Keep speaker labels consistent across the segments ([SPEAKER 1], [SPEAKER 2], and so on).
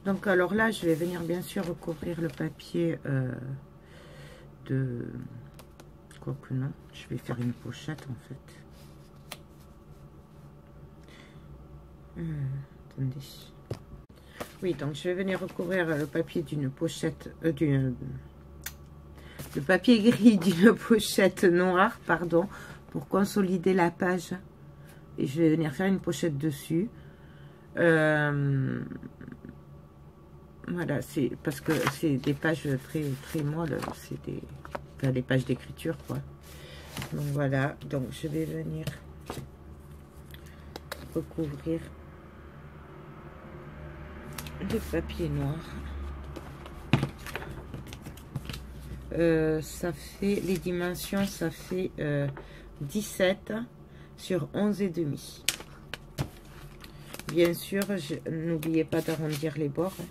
[SPEAKER 1] Donc alors là, je vais venir bien sûr recouvrir le papier de... Quoique non, je vais faire une pochette en fait. Attendez. Oui, donc je vais venir recouvrir le papier d'une pochette... le papier gris d'une pochette noire, pardon, pour consolider la page. Et je vais venir faire une pochette dessus. Voilà, c'est parce que c'est des pages très molles, c'est des pages d'écriture quoi. Donc voilà, donc je vais venir recouvrir le papier noir. Ça fait les dimensions, ça fait 17 sur 11 et demi. Bien sûr, n'oubliez pas d'arrondir les bords hein,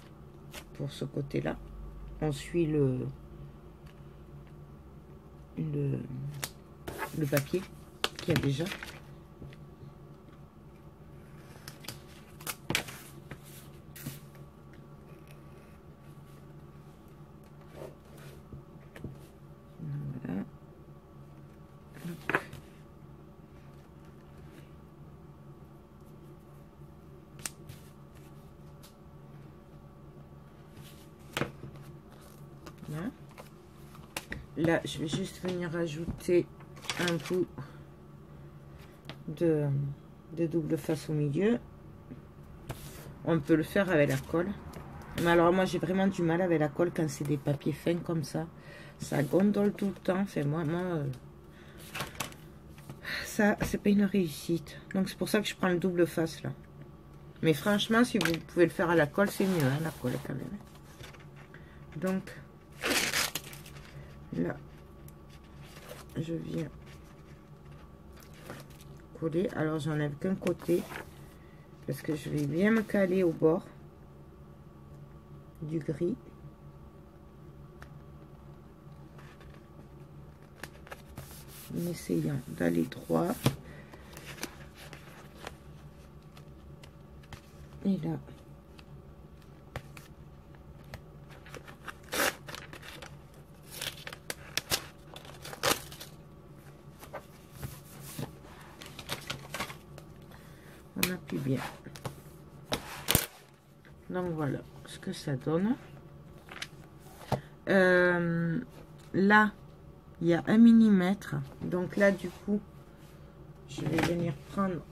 [SPEAKER 1] pour ce côté là. On suit le papier qu'il y a déjà. Voilà. Voilà. Là, je vais juste venir ajouter un bout de double face au milieu. On peut le faire avec la colle. Mais alors moi, j'ai vraiment du mal avec la colle quand c'est des papiers fins comme ça. Ça gondole tout le temps. C'est moi ça, c'est pas une réussite. Donc c'est pour ça que je prends le double face là. Mais franchement, si vous pouvez le faire à la colle, c'est mieux, hein, la colle quand même. Donc là, je viens coller. Alors j'enlève qu'un côté parce que je vais bien me caler au bord du gris. En essayant d'aller droit. Et là. On appuie bien. Donc voilà ce que ça donne. Là, il y a 1 mm. Donc là, du coup, je vais venir prendre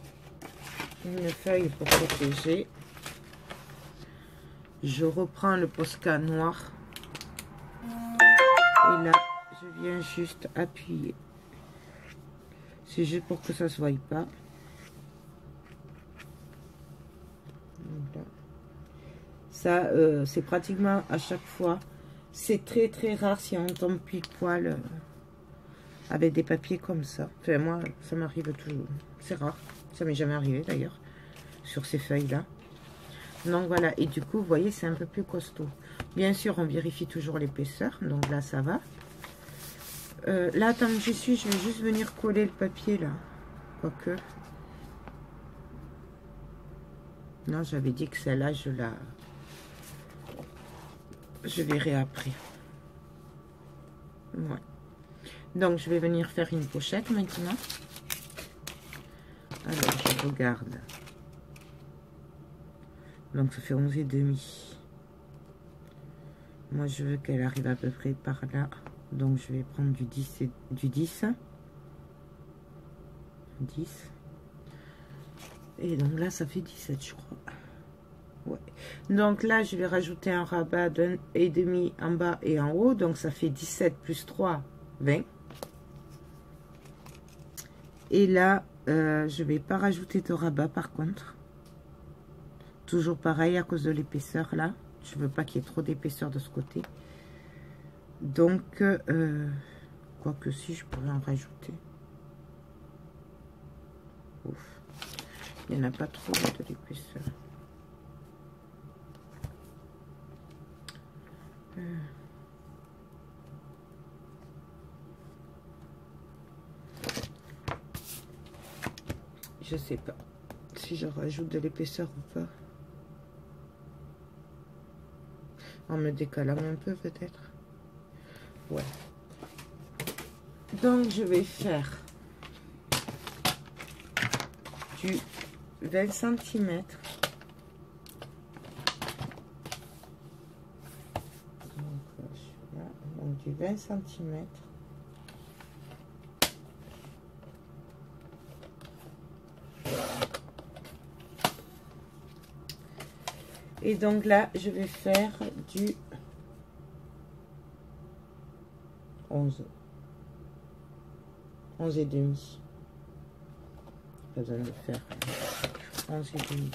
[SPEAKER 1] une feuille pour protéger. Je reprends le Posca noir. Et là, je viens juste appuyer. C'est juste pour que ça ne se voie pas. Voilà. Ça, c'est pratiquement à chaque fois. C'est très rare si on tombe pile poil avec des papiers comme ça. Enfin, moi, ça m'arrive toujours. C'est rare. Ça m'est jamais arrivé d'ailleurs sur ces feuilles-là. Donc voilà. Et du coup, vous voyez, c'est un peu plus costaud. Bien sûr, on vérifie toujours l'épaisseur. Donc là, ça va. Là, tant que j'y suis, je vais juste venir coller le papier là. Quoique. Non, j'avais dit que celle-là, je verrai après. Ouais. Donc, je vais venir faire une pochette maintenant. Alors, je regarde. Donc, ça fait 11 et demi. Moi, je veux qu'elle arrive à peu près par là. Donc, je vais prendre du 10 et du 10. 10. Et donc là, ça fait 17, je crois. Ouais. Donc là, je vais rajouter un rabat d'1 et demi en bas et en haut. Donc, ça fait 17 plus 3, 20. Et là, je vais pas rajouter de rabat par contre. Toujours pareil à cause de l'épaisseur là. Je veux pas qu'il y ait trop d'épaisseur de ce côté. Donc, quoique si, je pourrais en rajouter. Ouf. Il n'y en a pas trop de l'épaisseur. Je sais pas si je rajoute de l'épaisseur ou pas. En me décalant un peu peut-être. Ouais. Donc je vais faire du 20 cm. Donc du 20 cm. Et donc là, je vais faire du 11 et demi. Pas besoin de faire 11 et demi.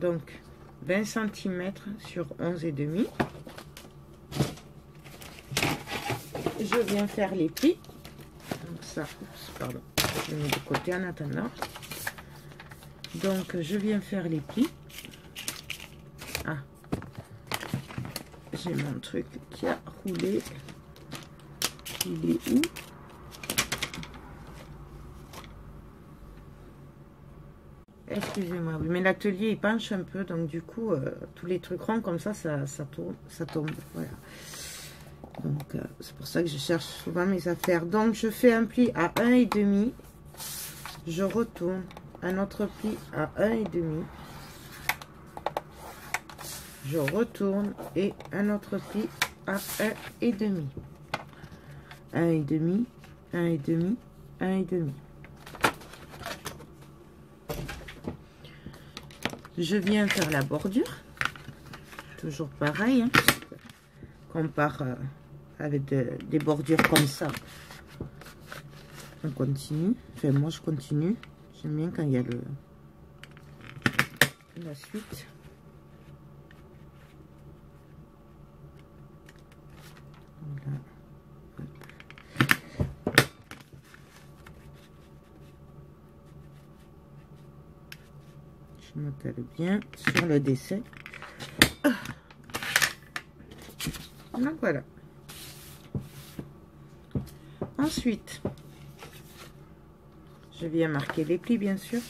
[SPEAKER 1] Donc 20 cm sur 11 et demi. Je viens faire les plis. Donc ça, oups, pardon, je mets de côté en attendant. Donc je viens faire les plis. Ah, j'ai mon truc qui a roulé. Il est où? Excusez-moi, mais l'atelier il penche un peu, donc du coup tous les trucs ronds comme ça tombe. Voilà. Donc c'est pour ça que je cherche souvent mes affaires. Donc je fais un pli à 1,5, je retourne un autre pli à 1,5. Je retourne et un autre pli à 1,5. 1,5, 1,5, 1,5. Je viens faire la bordure. Toujours pareil. Hein. On part avec des bordures comme ça. On continue. Enfin, moi, je continue. J'aime bien quand il y a la suite. Voilà. Je m'attelle bien sur le dessin. Donc voilà. Ensuite, je viens marquer les plis, bien sûr.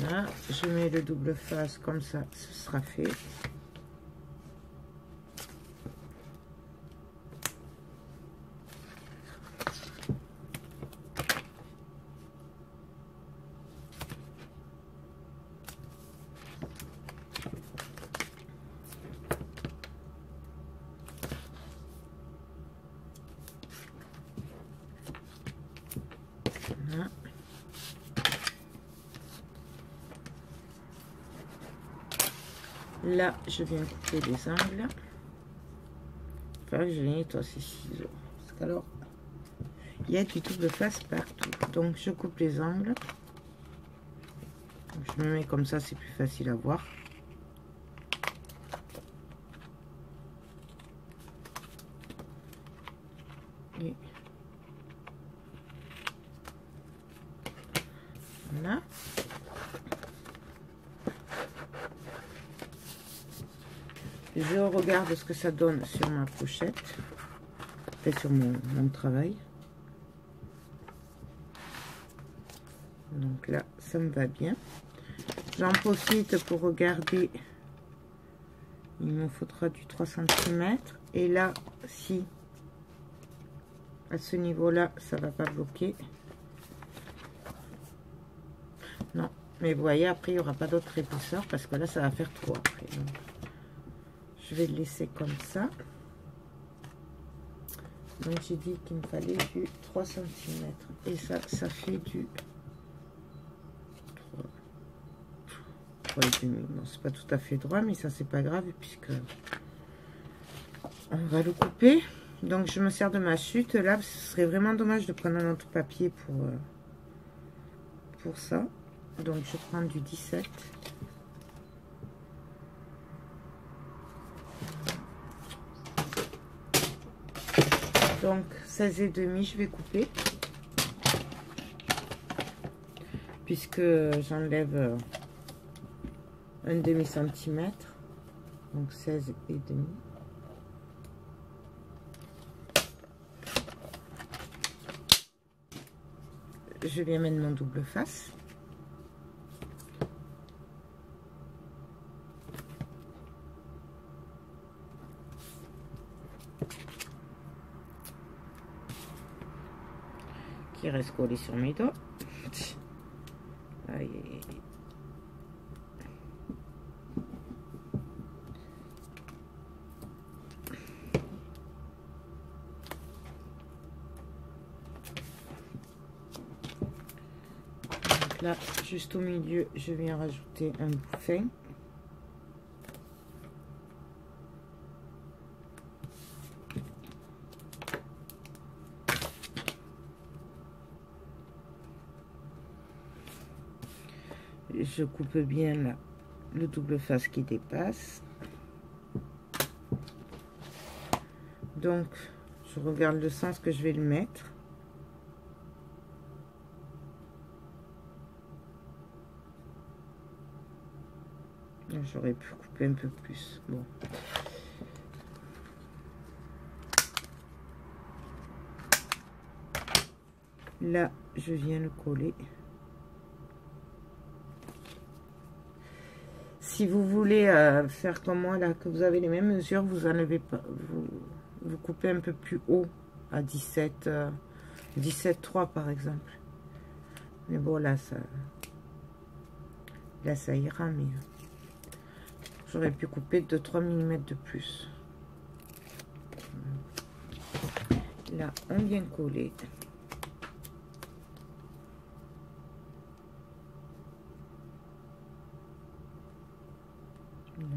[SPEAKER 1] Là, je mets le double face comme ça, ce sera fait. Voilà. Là, je viens couper les angles. Enfin, je nettoie ces ciseaux. Parce qu'alors, il y a du double face partout. Donc, je coupe les angles. Je me mets comme ça, c'est plus facile à voir. Et voilà. Je regarde ce que ça donne sur ma pochette, et sur mon travail. Donc là, ça me va bien. J'en profite pour regarder. Il me faudra du 3 cm. Et là, si à ce niveau-là, ça va pas bloquer. Non, mais vous voyez, après, il n'y aura pas d'autre épaisseur parce que là, ça va faire trop après. Donc, je vais le laisser comme ça. Donc, j'ai dit qu'il me fallait du 3 cm. Et ça fait du 3,5. Non, c'est pas tout à fait droit, mais ça, c'est pas grave puisque on va le couper. Donc, je me sers de ma chute. Là, ce serait vraiment dommage de prendre un autre papier pour ça. Donc, je prends du 17. Donc 16,5 je vais couper puisque j'enlève un demi centimètre. Donc 16 et demi. Je viens mettre mon double face. Qui reste collé sur mes doigts. Aïe, aïe, aïe. Donc là, juste au milieu, je viens rajouter un bout fin. Je coupe bien là le double face qui dépasse. Donc je regarde le sens que je vais le mettre. J'aurais pu couper un peu plus. Bon. Là, je viens le coller. Si vous voulez faire comme moi, là, que vous avez les mêmes mesures, vous enlevez pas, vous coupez un peu plus haut, à 17, 17,3 par exemple. Mais bon, là, ça ira, mais j'aurais pu couper de 3 mm de plus. Là, on vient coller. Donc,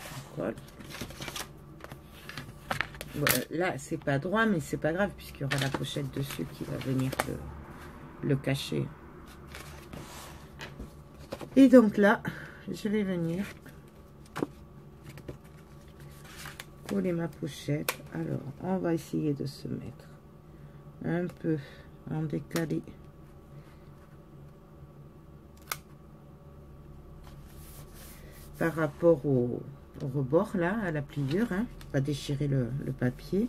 [SPEAKER 1] on colle. Voilà, là, c'est pas droit, mais c'est pas grave, puisqu'il y aura la pochette dessus qui va venir le cacher. Et donc là, je vais venir coller ma pochette. Alors, on va essayer de se mettre un peu en décalé. Par rapport au rebord, là, à la pliure, hein, pas déchirer le papier.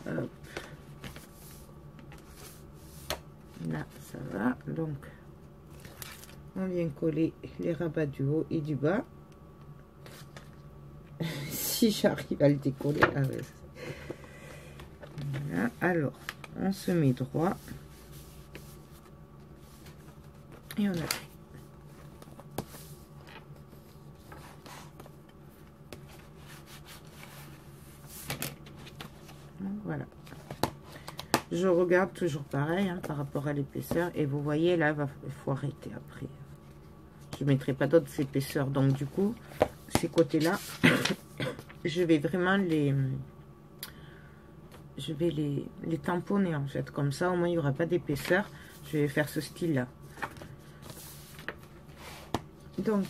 [SPEAKER 1] Hop. Là, ça va. Donc, on vient coller les rabats du haut et du bas. Si j'arrive à le décoller. Ah ouais. Voilà. Alors, on se met droit. Et on appuie. Donc, voilà. Je regarde toujours pareil hein, par rapport à l'épaisseur. Et vous voyez, là, il faut arrêter après. Je ne mettrai pas d'autres épaisseurs. Donc, du coup, ces côtés-là, je vais vraiment les tamponner, en fait. Comme ça, au moins, il n'y aura pas d'épaisseur. Je vais faire ce style-là. Donc,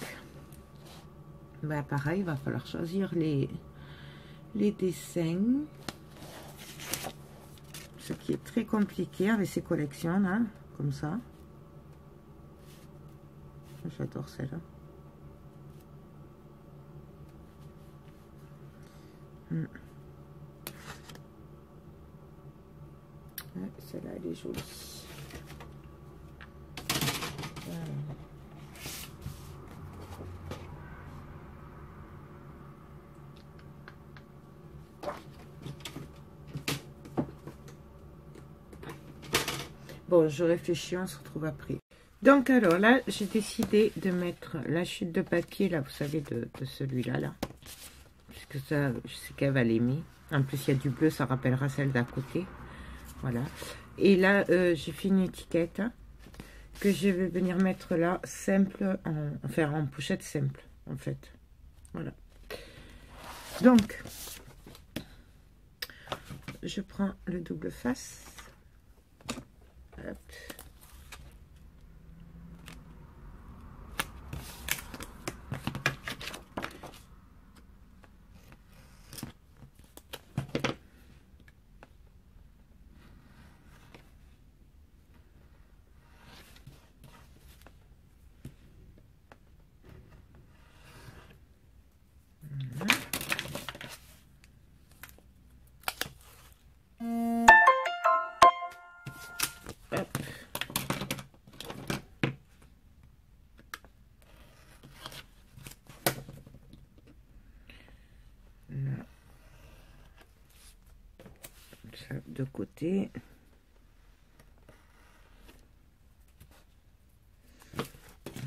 [SPEAKER 1] bah, pareil, il va falloir choisir les dessins. Ce qui est très compliqué avec ces collections là, comme ça. J'adore celle-là. Ouais, celle-là, elle est jolie. Voilà. Bon, je réfléchis, on se retrouve après. Donc, alors là, j'ai décidé de mettre la chute de papier, là, vous savez, de celui-là, là. Puisque ça, je sais qu'elle va l'aimer. En plus, il y a du bleu, ça rappellera celle d'à côté. Voilà. Et là, j'ai fait une étiquette hein, que je vais venir mettre là, simple, enfin, en pochette simple, en fait. Voilà. Donc, je prends le double face. Hop. de côté.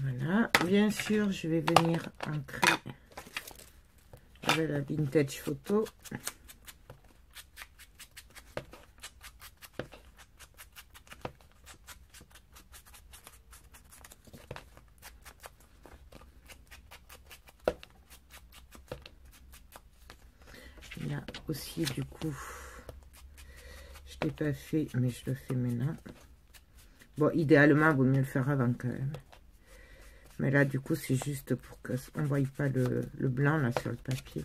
[SPEAKER 1] Voilà, bien sûr, je vais venir ancrer avec la vintage photo. Là aussi, du coup, je ne l'ai pas fait, mais je le fais maintenant. Bon, idéalement, il vaut mieux le faire avant quand même. Mais là, du coup, c'est juste pour qu'on ne voie pas le blanc là sur le papier.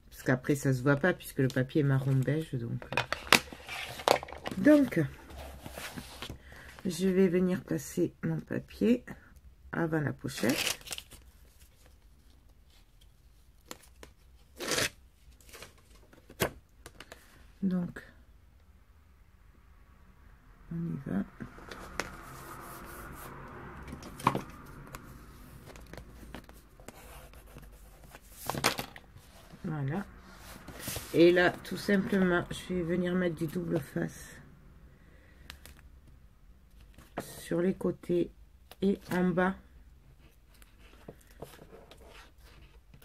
[SPEAKER 1] Parce qu'après, ça se voit pas puisque le papier est marron beige. Donc, je vais venir passer mon papier avant la pochette. Donc, on y va. Voilà. Et là, tout simplement, je vais venir mettre du double face sur les côtés et en bas.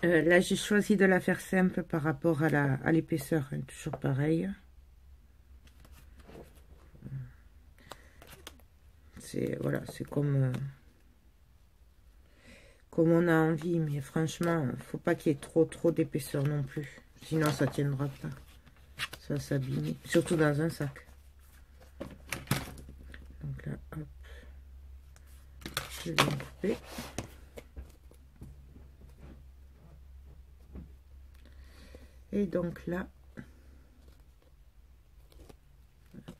[SPEAKER 1] Là, j'ai choisi de la faire simple par rapport à l'épaisseur, hein, toujours pareil. Voilà, c'est comme on a envie, mais franchement, faut pas qu'il y ait trop d'épaisseur non plus. Sinon, ça tiendra pas. Ça va s'abîmer, surtout dans un sac. Donc là, hop, je vais couper. Et donc là, hop.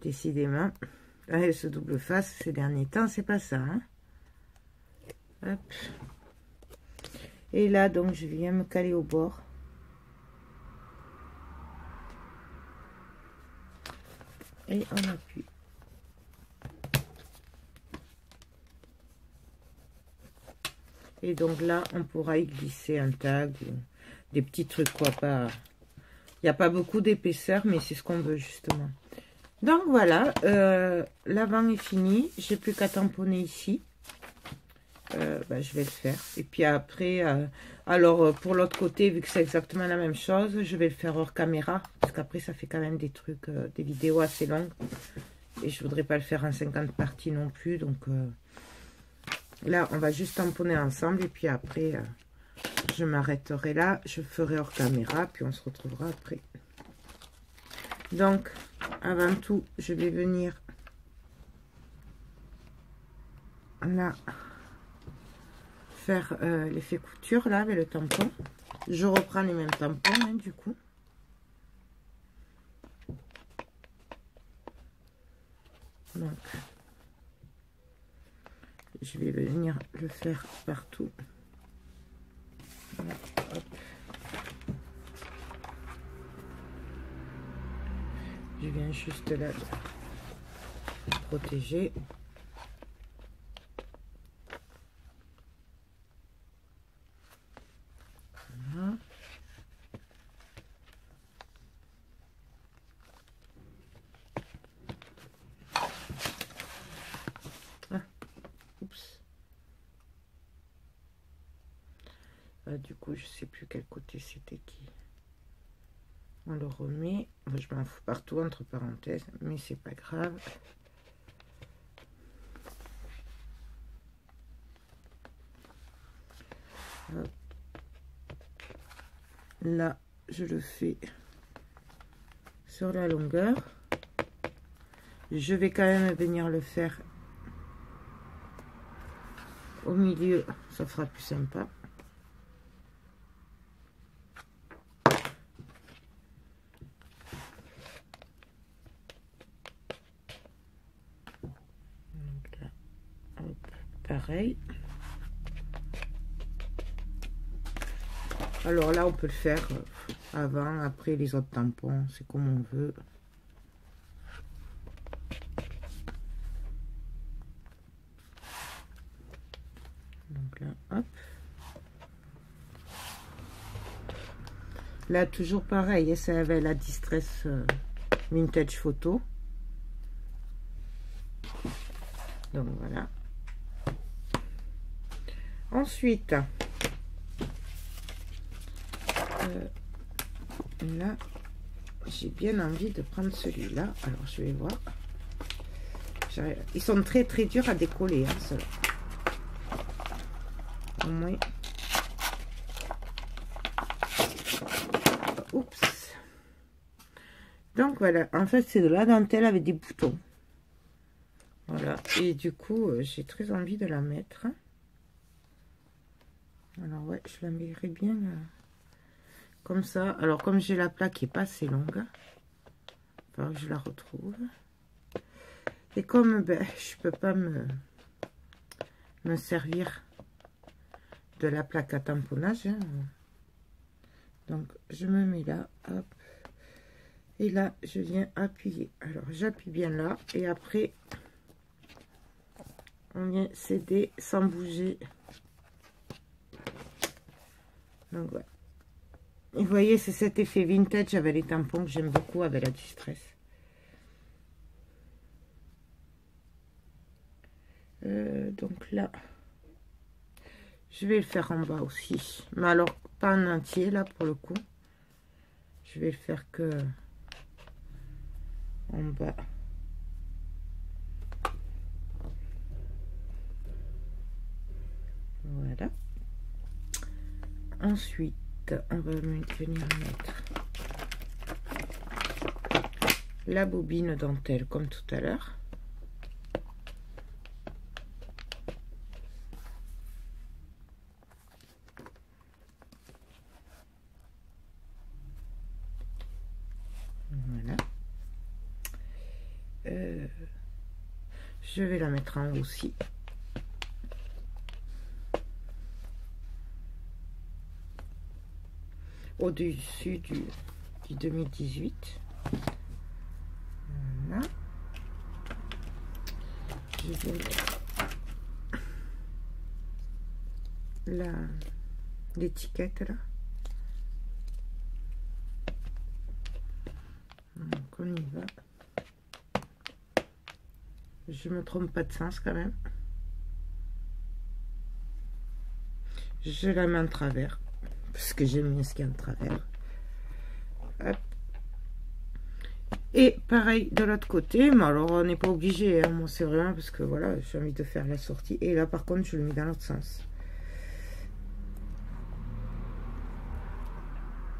[SPEAKER 1] Décidément, avec ce double face, ces derniers temps, c'est pas ça. Hein. Hop. Et là, donc, je viens me caler au bord. Et on appuie. Et donc là, on pourra y glisser un tag, des petits trucs, quoi. Pas... Il n'y a pas beaucoup d'épaisseur, mais c'est ce qu'on veut, justement. Donc voilà, l'avant est fini. J'ai plus qu'à tamponner ici. Je vais le faire. Et puis après, alors pour l'autre côté, vu que c'est exactement la même chose, je vais le faire hors caméra. Parce qu'après, ça fait quand même des trucs, des vidéos assez longues. Et je voudrais pas le faire en 50 parties non plus. Donc là, on va juste tamponner ensemble. Et puis après, je m'arrêterai là. Je ferai hors caméra. Puis on se retrouvera après. Donc, avant tout, je vais venir là faire l'effet couture là avec le tampon. Je reprends les mêmes tampons hein, du coup. Donc, je vais venir le faire partout. Voilà, hop. Je viens juste là de protéger. Voilà. Ah, oups. Ah, du coup, je sais plus quel côté c'était qui. On le remet. Je m'en fous partout entre parenthèses, mais c'est pas grave. Hop. Là, je le fais sur la longueur. Je vais quand même venir le faire au milieu, ça fera plus sympa. Donc là, hop, pareil. Alors là, on peut le faire avant, après les autres tampons, c'est comme on veut. Donc là, hop. Là, toujours pareil, ça avait la Distress Vintage Photo. Donc voilà. Ensuite, là, j'ai bien envie de prendre celui-là. Alors, je vais voir. Ils sont très très durs à décoller, hein, ceux-là. Au moins. Oups. Donc voilà, en fait c'est de la dentelle avec des boutons. Voilà, et du coup j'ai très envie de la mettre. Alors ouais, je la mettrai bien comme ça. Alors comme j'ai la plaque qui est pas assez longue, il faudra que je la retrouve. Et comme ben, je peux pas me servir de la plaque à tamponnage, hein, donc je me mets là, hop, et là je viens appuyer. Alors j'appuie bien là et après on vient céder sans bouger. Donc voilà. Et vous voyez, c'est cet effet vintage avec les tampons que j'aime beaucoup avec la Distress. Donc là, je vais le faire en bas aussi. Mais alors, pas en entier là pour le coup. Je vais le faire que en bas. Voilà. Ensuite, on va venir mettre la bobine dentelle comme tout à l'heure. Voilà. Je vais la mettre en haut aussi. Au-dessus du 2018. Voilà. Je vais mettre l'étiquette là. Donc on y va. Je me trompe pas de sens quand même. Je la mets en travers parce que j'aime bien ce qu'il y a en travers. Hop. Et pareil de l'autre côté, mais alors on n'est pas obligé, hein. Moi c'est vraiment parce que voilà, j'ai envie de faire la sortie. Et là par contre je le mets dans l'autre sens.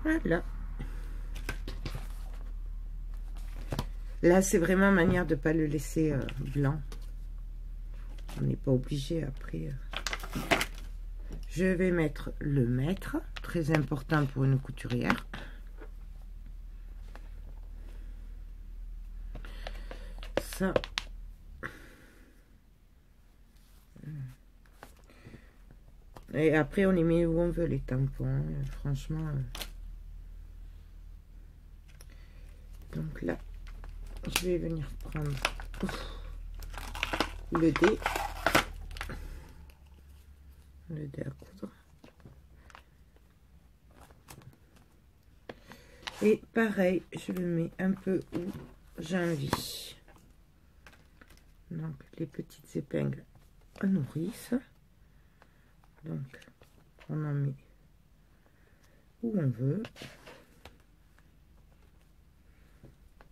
[SPEAKER 1] Voilà. Là c'est vraiment manière de ne pas le laisser blanc. On n'est pas obligé après. Je vais mettre le mètre, très important pour une couturière. Ça. Et après on les met où on veut les tampons, franchement. Donc là, je vais venir prendre le dé à coudre. Et pareil, je le mets un peu où j'ai envie. Donc les petites épingles nourrissent. Donc on en met où on veut.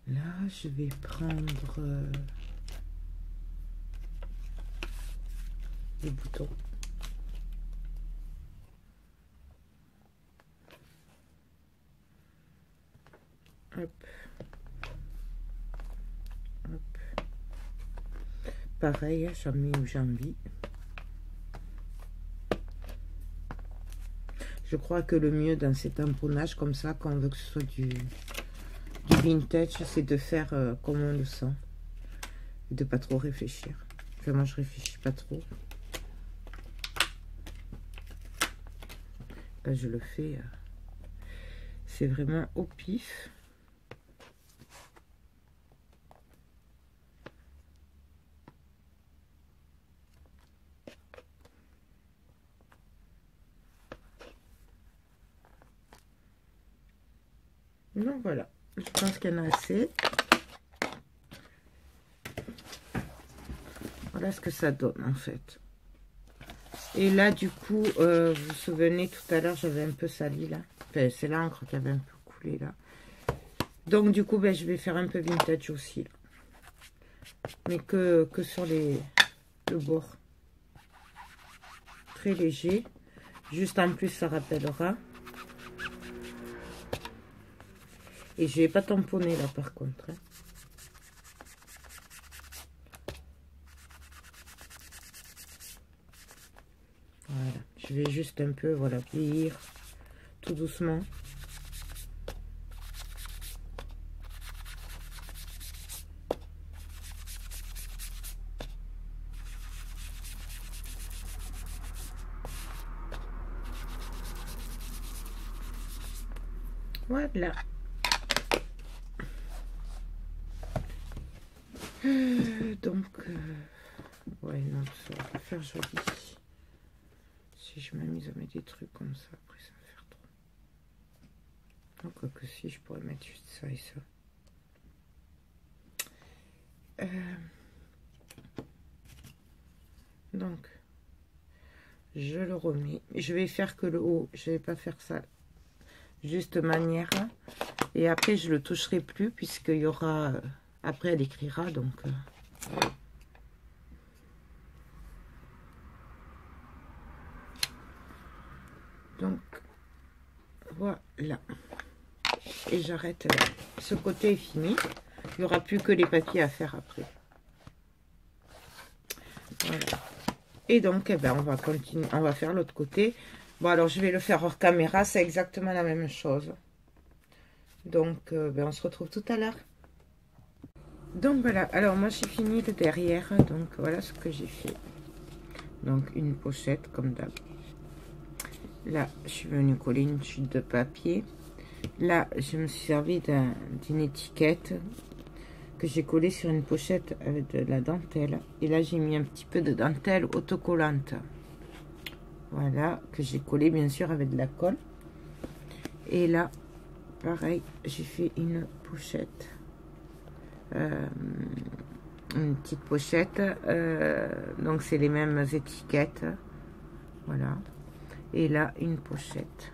[SPEAKER 1] Là, je vais prendre les boutons. Hop. Hop. Pareil, j'en mets où j'ai envie. Je crois que le mieux dans ces tamponnages comme ça, quand on veut que ce soit du vintage, c'est de faire comme on le sent. Et de pas trop réfléchir. Enfin, moi, je réfléchis pas trop. Là, je le fais. C'est vraiment au pif. Donc voilà, je pense qu'il y en a assez. Voilà ce que ça donne en fait. Et là du coup, vous vous souvenez tout à l'heure, j'avais un peu sali là. Enfin, c'est l'encre qui avait un peu coulé là. Donc du coup, ben, je vais faire un peu vintage aussi là. Mais que sur le bord. Très léger. Juste en plus, ça rappellera. Et je vais pas tamponner là par contre. Hein. Voilà. Je vais juste un peu, voilà, vieillir tout doucement. Voilà. Donc, ouais, non, ça va pas faire joli. Si je m'amuse à mettre des trucs comme ça, après ça va faire trop. Donc, que si, je pourrais mettre juste ça et ça. Donc, je le remets. Je vais faire que le haut. Je vais pas faire ça juste manière. Et après, je le toucherai plus puisqu'il y aura... après, elle écrira, donc... Donc, voilà. Et j'arrête là. Ce côté est fini. Il n'y aura plus que les papiers à faire après. Voilà. Et donc, eh ben, on va continuer. On va faire l'autre côté. Bon, alors, je vais le faire hors caméra. C'est exactement la même chose. Donc, ben, on se retrouve tout à l'heure. Donc, voilà. Alors, moi, j'ai fini le derrière. Donc, voilà ce que j'ai fait. Donc, une pochette, comme d'hab. Là, je suis venue coller une chute de papier. Là, je me suis servi d'une étiquette que j'ai collée sur une pochette avec de la dentelle. Et là, j'ai mis un petit peu de dentelle autocollante. Voilà, que j'ai collé bien sûr avec de la colle. Et là, pareil, j'ai fait une pochette. Une petite pochette. Donc, c'est les mêmes étiquettes. Voilà. Et là, une pochette.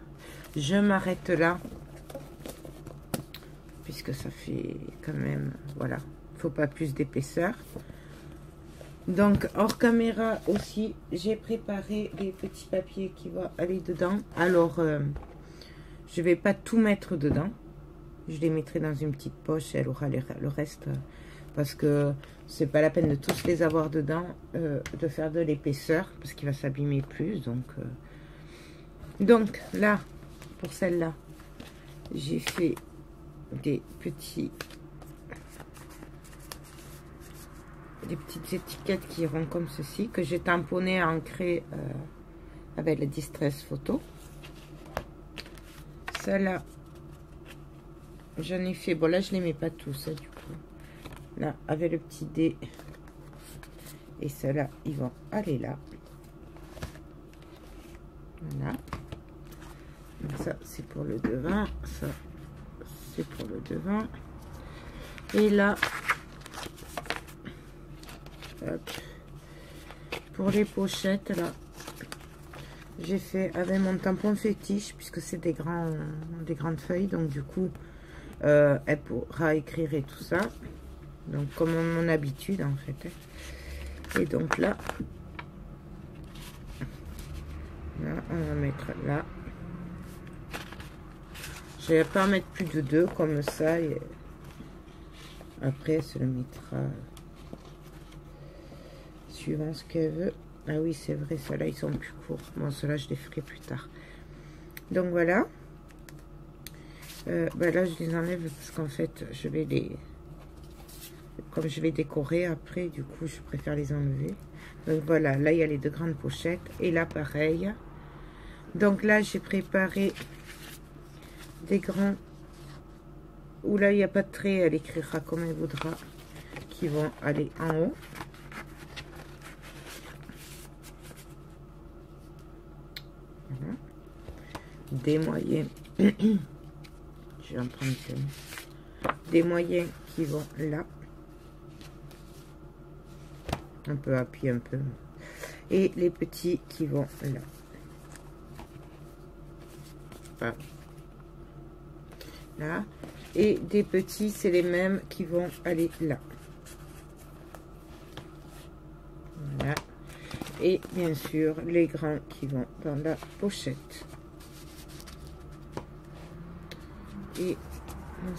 [SPEAKER 1] Je m'arrête là. Puisque ça fait quand même, voilà, faut pas plus d'épaisseur. Donc hors caméra aussi, j'ai préparé les petits papiers qui vont aller dedans. Alors je vais pas tout mettre dedans, je les mettrai dans une petite poche, elle aura le reste, parce que c'est pas la peine de tous les avoir dedans, de faire de l'épaisseur parce qu'il va s'abîmer plus. Donc là, pour celle-là, j'ai fait des petites étiquettes qui iront comme ceci, que j'ai tamponné, ancré avec le distress photo. Celle-là, j'en ai fait, bon là je les mets pas tous, hein, du coup. Là, avec le petit dé. Et ceux-là, ils vont aller là. Voilà. Donc ça, c'est pour le devant. Ça, c'est pour le devant. Et là, hop, pour les pochettes, là, j'ai fait avec mon tampon fétiche, puisque c'est des grandes feuilles. Donc, du coup, elle pourra écrire et tout ça. Donc, comme à mon habitude, en fait. Et donc là, on va mettre là. Je vais pas en mettre plus de 2 comme ça. Et après, elle se le mettra suivant ce qu'elle veut. Ah oui, c'est vrai, ceux-là, ils sont plus courts. Bon, ceux-là, je les ferai plus tard. Donc, voilà. Bah là, je les enlève parce qu'en fait, je vais les... Comme je vais décorer après, du coup, je préfère les enlever. Donc, voilà. Là, il y a les 2 grandes pochettes. Et là, pareil. Donc, là, j'ai préparé des grands... Où là, il n'y a pas de trait. Elle écrira comme elle voudra. Qui vont aller en haut. Voilà. Des moyens. Je je vais en prendre des moyens qui vont là. On peut appuyer un peu. Et les petits qui vont là. Voilà. Là. Et des petits, c'est les mêmes qui vont aller là. Voilà. Et bien sûr, les grands qui vont dans la pochette. Et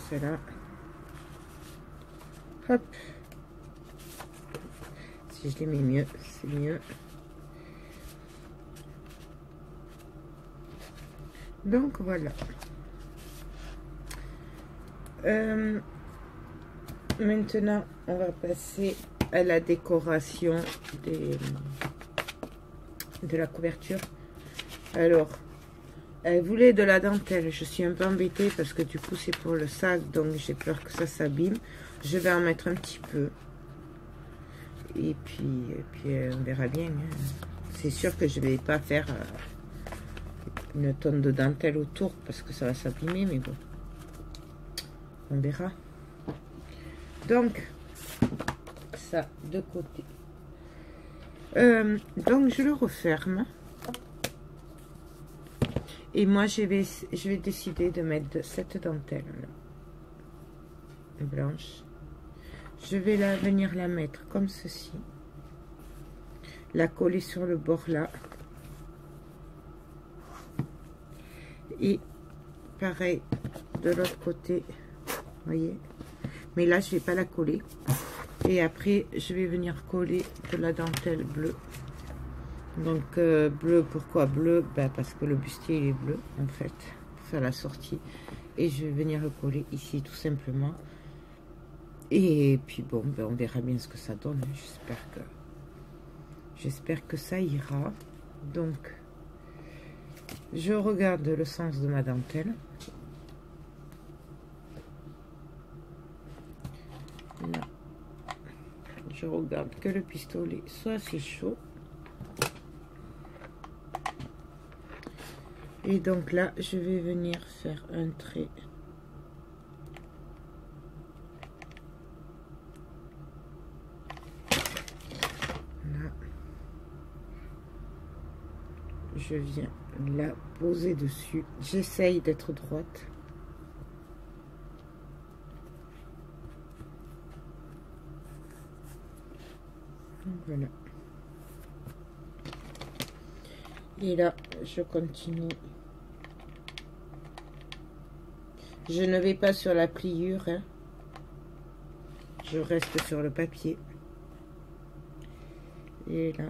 [SPEAKER 1] celle-là. Hop. Si je les mets mieux, c'est mieux. Donc voilà. Maintenant, on va passer à la décoration de la couverture. Alors, elle voulait de la dentelle. Je suis un peu embêtée parce que du coup, c'est pour le sac. Donc, j'ai peur que ça s'abîme. Je vais en mettre un petit peu. Et puis on verra bien. Hein. C'est sûr que je ne vais pas faire une tonne de dentelle autour parce que ça va s'abîmer. Mais bon, on verra. Donc, ça de côté. Donc, je le referme. Et moi, je vais décider de mettre cette dentelle là, blanche. Je vais venir la mettre comme ceci. La coller sur le bord là. Et pareil de l'autre côté. Voyez. Mais là, je vais pas la coller. Et après, je vais venir coller de la dentelle bleue. Donc, bleu, pourquoi bleu? Ben, parce que le bustier, il est bleu, en fait. Pour faire la sortie. Et je vais venir le coller ici, tout simplement. Et puis, bon, ben, on verra bien ce que ça donne. J'espère que ça ira. Donc, je regarde le sens de ma dentelle. Là. Je regarde que le pistolet soit assez chaud. Et donc là, je vais venir faire un trait. Là. Je viens la poser dessus. J'essaye d'être droite. Voilà. Et là, je continue. Je ne vais pas sur la pliure. Hein. Je reste sur le papier. Et là.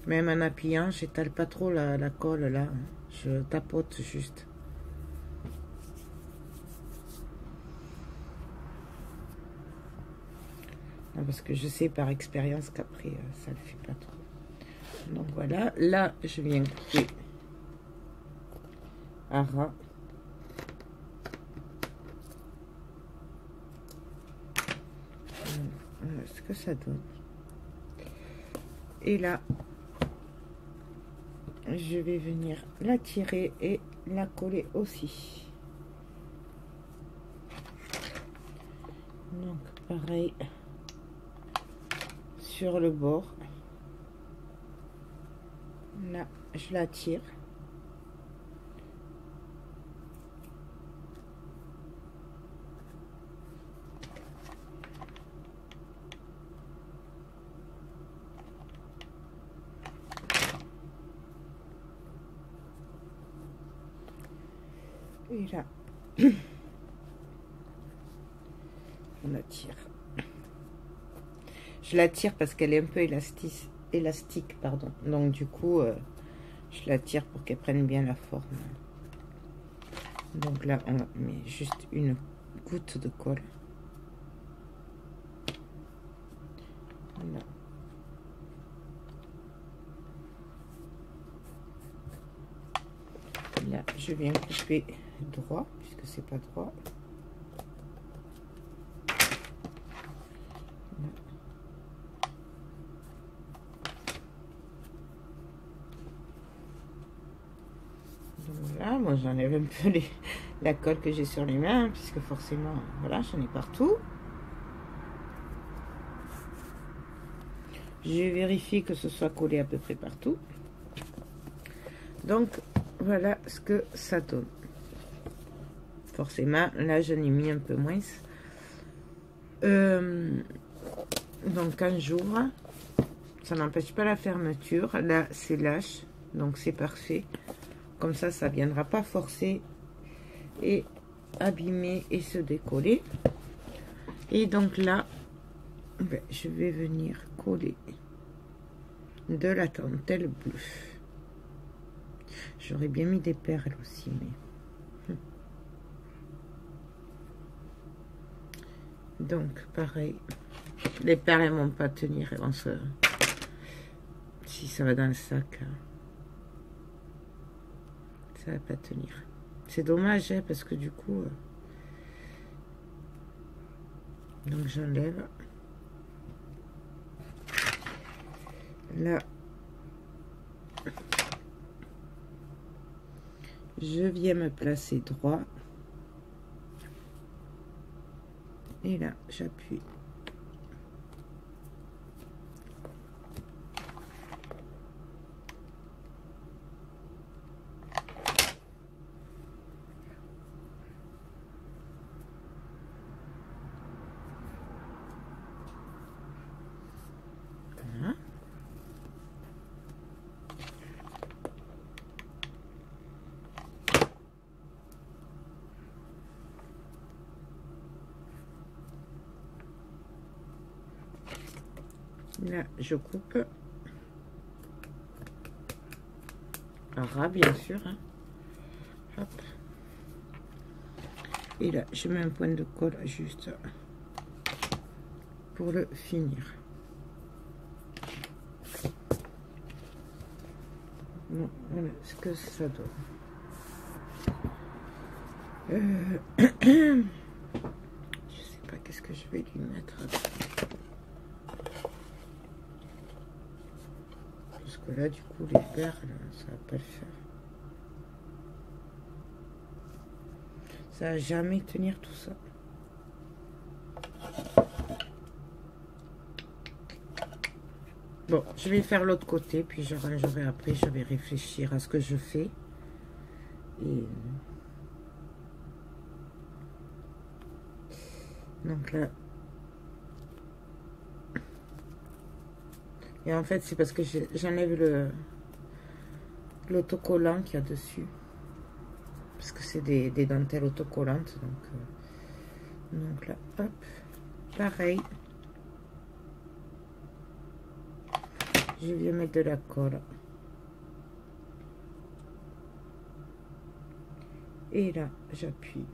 [SPEAKER 1] Même en appuyant, j'étale pas trop la colle là. Hein. Je tapote juste. Parce que je sais par expérience qu'après ça le fait pas trop. Donc voilà, là je viens couper à ras. Voilà ce que ça donne. Et là, je vais venir la tirer et la coller aussi. Donc pareil. Sur le bord, là je la tire, et là on la tire. Je la tire parce qu'elle est un peu élastique, pardon. Donc du coup, je la tire pour qu'elle prenne bien la forme. Donc là, on met juste une goutte de colle. Voilà. Là, je viens couper droit, puisque c'est pas droit. bon, j'enlève un peu la colle que j'ai sur les mains, hein, puisque forcément, voilà, j'en ai partout. J'ai vérifié que ce soit collé à peu près partout. Donc, voilà ce que ça donne. Forcément, là, j'en ai mis un peu moins. Donc, quand j'ouvre, ça n'empêche pas la fermeture. Là, c'est lâche, donc c'est parfait. Comme ça ne viendra pas forcer et abîmer et se décoller. Et donc là, ben, je vais venir coller de la dentelle bleue. J'aurais bien mis des perles aussi, mais... Donc, pareil. Les perles, elles vont pas tenir. Elles vont se... Si ça va dans le sac, ça va pas tenir. C'est dommage, hein, parce que du coup... Donc, j'enlève. Là, je viens me placer droit. Et là, j'appuie. Voilà. Là, je coupe. À ras, bien sûr. Hein. Hop. Et là, je mets un point de colle juste pour le finir. Bon, voilà ce que ça donne. Je sais pas qu'est-ce que je vais lui mettre. Parce que là, du coup, les perles, ça va pas le faire. Ça va jamais tenir tout ça. Bon, je vais faire l'autre côté, puis je rangerai après. Je vais réfléchir à ce que je fais. Et... donc là... Et en fait, c'est parce que j'enlève l'autocollant qu'il y a dessus. Parce que c'est des dentelles autocollantes. Donc là, hop, pareil. Je viens mettre de la colle. Et là, j'appuie.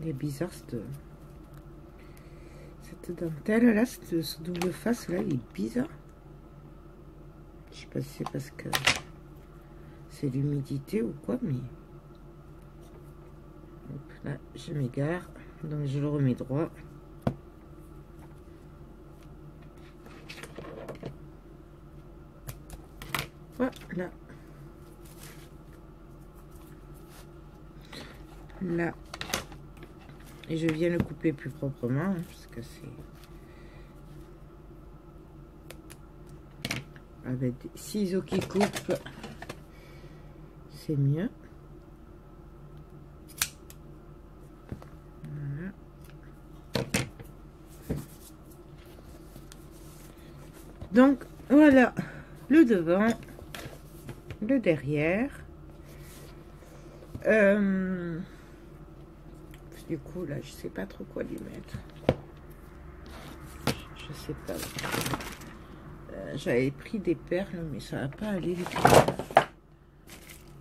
[SPEAKER 1] Il est bizarre cette dentelle là, ce double face là, il est bizarre. Je sais pas si c'est parce que c'est l'humidité ou quoi, mais hop, là je m'égare, donc je le remets droit. Voilà. Là. Et je viens le couper plus proprement, hein, parce que c'est... avec des ciseaux qui coupent, c'est mieux. Voilà. Donc, voilà le devant, le derrière. Du coup, là, je sais pas trop quoi lui mettre. Je sais pas. J'avais pris des perles, mais ça va pas aller du tout.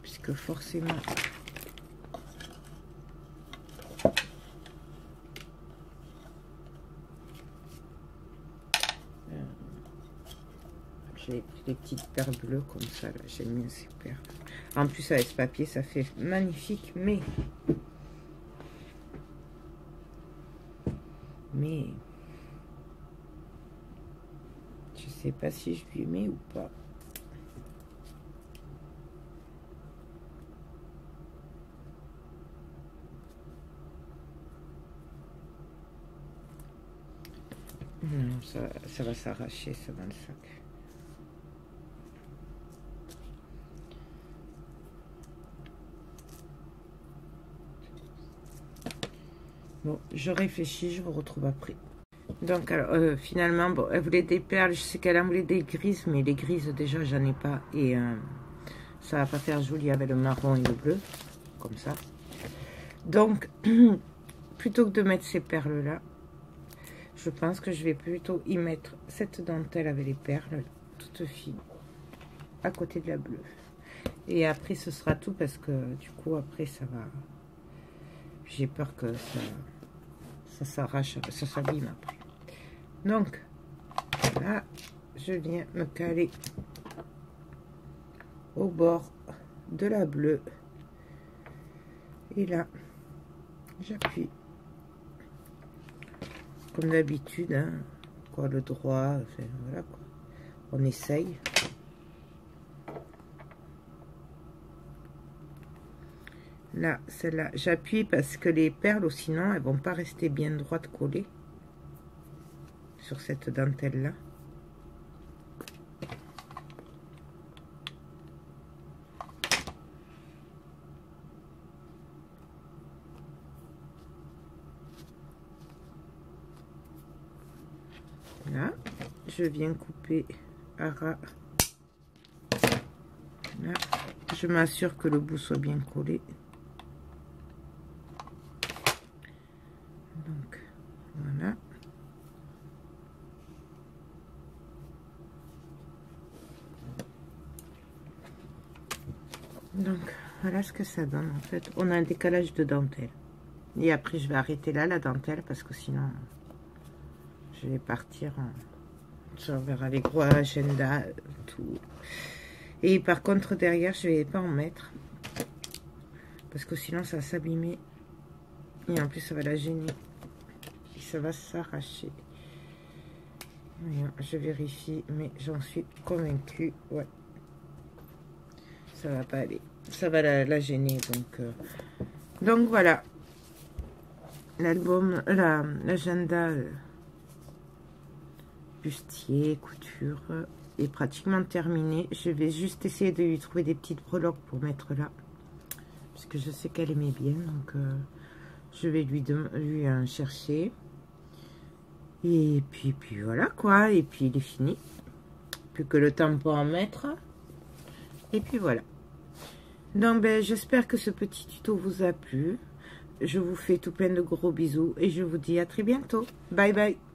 [SPEAKER 1] Puisque forcément... J'ai pris des petites perles bleues comme ça, là. J'aime bien ces perles. En plus, avec ce papier, ça fait magnifique, mais je sais pas si je lui mets ou pas. Non, ça va s'arracher, ça, dans le sac. Bon, je réfléchis, je vous retrouve après. Donc, alors, finalement, bon, elle voulait des perles. Je sais qu'elle en voulait des grises, mais les grises, déjà, j'en ai pas. Et ça va pas faire joli avec le marron et le bleu, comme ça. Donc, plutôt que de mettre ces perles-là, je pense que je vais plutôt y mettre cette dentelle avec les perles, toutes fines, à côté de la bleue. Et après, ce sera tout, parce que, du coup, après, ça va... J'ai peur que ça s'arrache, ça s'abîme après. Donc, là, je viens me caler au bord de la bleue. Et là, j'appuie. Comme d'habitude, hein, quoi, le droit, enfin, voilà quoi. On essaye. Là, celle-là, j'appuie parce que les perles, sinon, elles vont pas rester bien droites collées sur cette dentelle-là. Là, je viens couper à ras. Là, je m'assure que le bout soit bien collé. Donc, voilà. Donc, voilà ce que ça donne. En fait, on a un décalage de dentelle. Et après, je vais arrêter là, la dentelle, parce que sinon... Je vais partir on verra les gros agendas, tout. Et par contre, derrière, je vais pas en mettre. Parce que sinon, ça va s'abîmer. Et en plus, ça va la gêner. Et ça va s'arracher. Je vérifie, mais j'en suis convaincue. Ouais. Ça va pas aller. Ça va la gêner. Donc voilà. L'album, l'agenda... bustier, couture est pratiquement terminé. Je vais juste essayer de lui trouver des petites breloques pour mettre là, parce que je sais qu'elle aimait bien, donc je vais lui chercher. Et puis voilà quoi, et puis il est fini. Plus que le temps pour en mettre. Et puis voilà. Donc ben, j'espère que ce petit tuto vous a plu. Je vous fais tout plein de gros bisous et je vous dis à très bientôt. Bye bye.